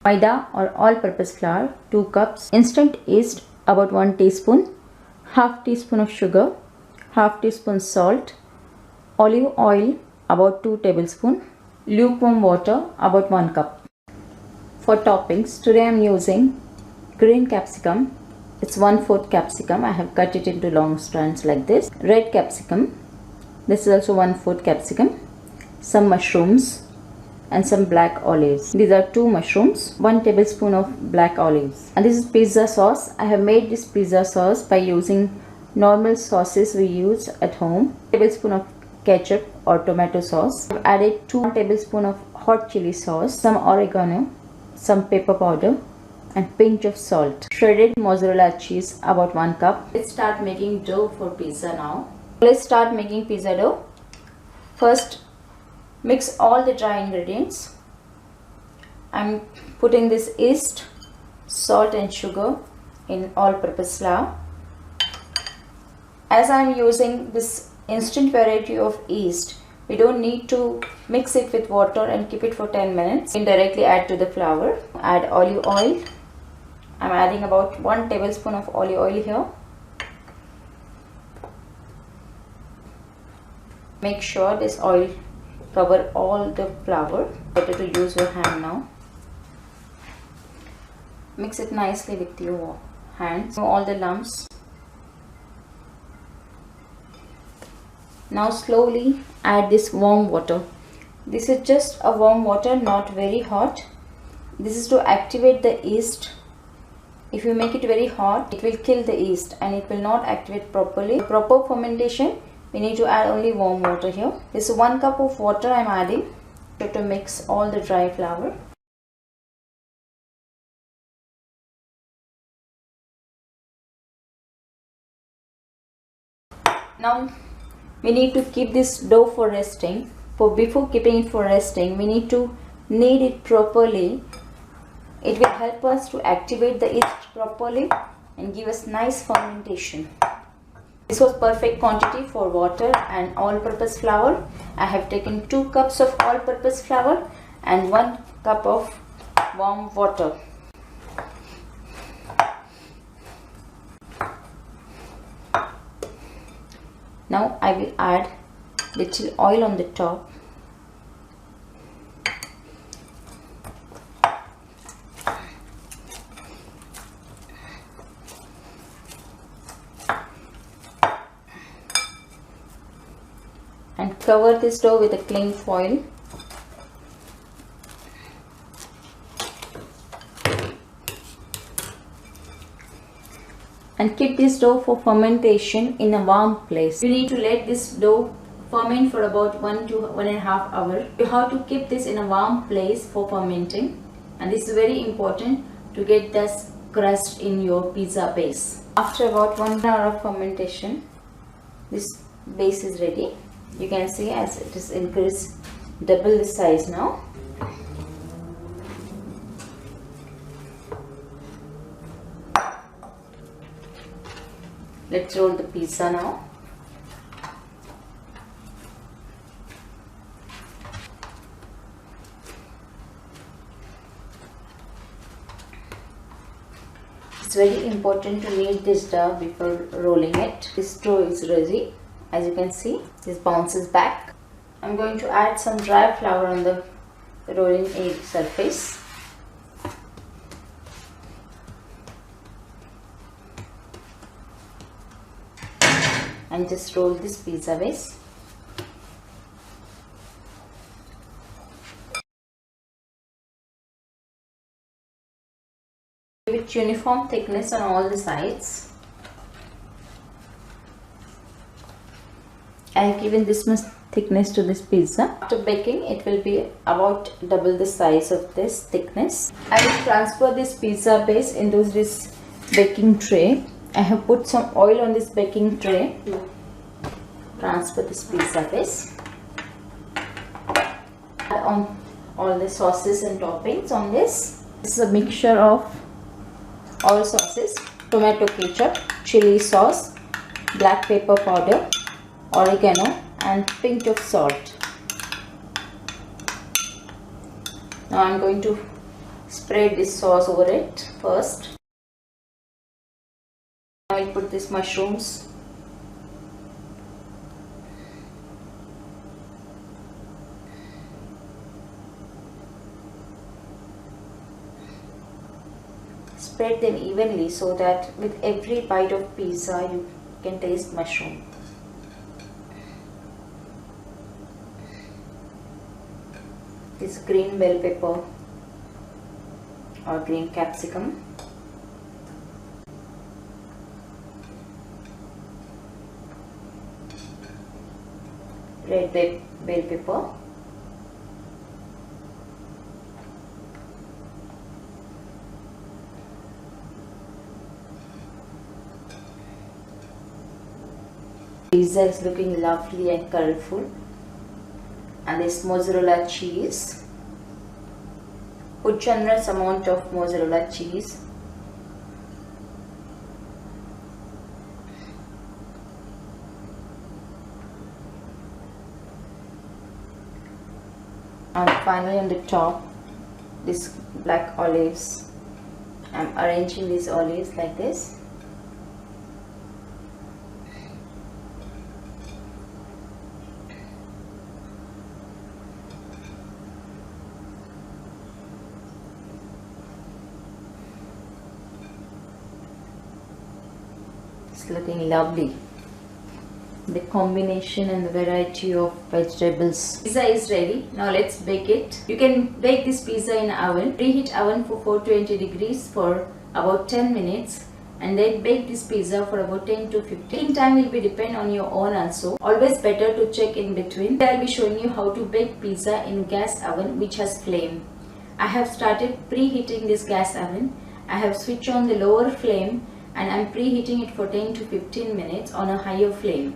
maida or all-purpose flour 2 cups, instant yeast about 1 teaspoon, half teaspoon of sugar, half teaspoon salt, olive oil about 2 tablespoons, lukewarm water about 1 cup. For toppings, today I am using green capsicum. It's 1/4 capsicum. I have cut it into long strands like this. Red capsicum. This is also 1/4 capsicum. Some mushrooms and some black olives. These are 2 mushrooms, 1 tablespoon of black olives. And this is pizza sauce. I have made this pizza sauce by using normal sauces we use at home. Tablespoon of ketchup or tomato sauce. I've added 2 tablespoons of hot chili sauce, some oregano, some pepper powder, and pinch of salt. Shredded mozzarella cheese about 1 cup. Let's start making dough for pizza now. Let's start making pizza dough. First, mix all the dry ingredients. I'm putting this yeast, salt and sugar in all-purpose flour. As I'm using this instant variety of yeast, we don't need to mix it with water and keep it for 10 minutes. You can directly add to the flour. Add olive oil. I'm adding about 1 tablespoon of olive oil here. Make sure this oil cover all the flour. Better to use your hand now. Mix it nicely with your hands. Remove all the lumps. Now slowly add this warm water. This is just a warm water, not very hot. This is to activate the yeast. If you make it very hot, it will kill the yeast and it will not activate properly. For proper fermentation, we need to add only warm water here. This is 1 cup of water I am adding to mix all the dry flour. Now we need to keep this dough for resting. Before keeping it for resting, we need to knead it properly. It will help us to activate the yeast properly and give us nice fermentation. This was perfect quantity for water and all-purpose flour. I have taken 2 cups of all-purpose flour and 1 cup of warm water. Now I will add little oil on the top. And cover this dough with a cling foil. And keep this dough for fermentation in a warm place. You need to let this dough ferment for about 1 to 1.5 hours. You have to keep this in a warm place for fermenting. And this is very important to get this crust in your pizza base. After about 1 hour of fermentation, this base is ready. You can see as it is increased double the size now. Let's roll the pizza now. It's very important to knead this dough before rolling it. This dough is ready. As you can see, this bounces back. I'm going to add some dry flour on the rolling egg surface. And just roll this pizza base. Give it uniform thickness on all the sides. I have given this much thickness to this pizza. After baking, it will be about double the size of this thickness. I will transfer this pizza base into this baking tray. I have put some oil on this baking tray to transfer this pizza base. Add on all the sauces and toppings on this. This is a mixture of all sauces: tomato ketchup, chili sauce, black pepper powder, oregano and pinch of salt. Now I am going to Spread this sauce over it first. I will put these mushrooms. Spread them evenly so that with every bite of pizza you can taste mushroom. This green bell pepper or green capsicum. Red bell pepper. Pizza is looking lovely and colorful. And this mozzarella cheese. Put generous amount of mozzarella cheese. And finally on the top, this black olives. I'm arranging these olives like this. It's looking lovely. The combination and the variety of vegetables. Pizza is ready. Now let's bake it. You can bake this pizza in oven. Preheat oven for 420 degrees for about 10 minutes. And then bake this pizza for about 10 to 15. Baking time will be depend on your own also. Always better to check in between. I'll be showing you how to bake pizza in gas oven which has flame. I have started preheating this gas oven. I have switched on the lower flame and I'm preheating it for 10 to 15 minutes on a higher flame.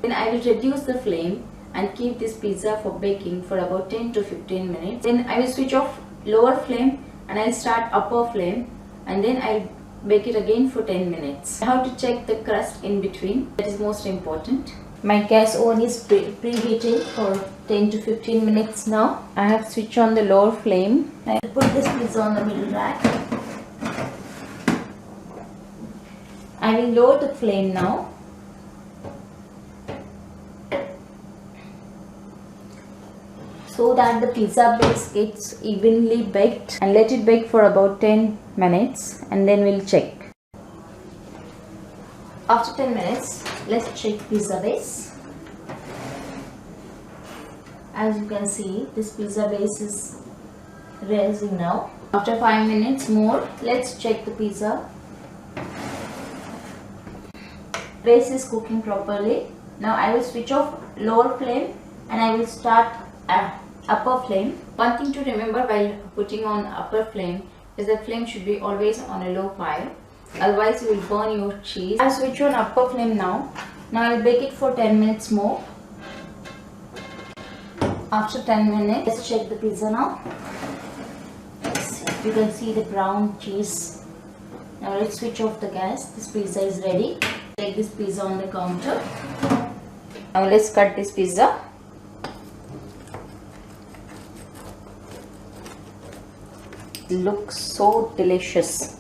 Then I will reduce the flame and keep this pizza for baking for about 10 to 15 minutes. Then I will switch off lower flame and I'll start upper flame and then I'll bake it again for 10 minutes. How to check the crust in between, that is most important. My gas oven is preheating for 10 to 15 minutes now. I have switched on the lower flame. I will put this pizza on the middle rack. I will lower the flame now. So that the pizza base gets evenly baked, and let it bake for about 10 minutes and then we'll check. After 10 minutes, let's check pizza base. As you can see, this pizza base is rising now. After 5 minutes more, let's check the pizza. Base is cooking properly. Now I will switch off lower flame and I will start upper flame. One thing to remember while putting on upper flame is that flame should be always on a low fire, otherwise you will burn your cheese. I'll switch on upper flame now. Now I'll bake it for 10 minutes more. After 10 minutes, let's check the pizza now. You can see the brown cheese. Now let's switch off the gas. This pizza is ready. Take this pizza on the counter. Now let's cut this pizza. Looks so delicious.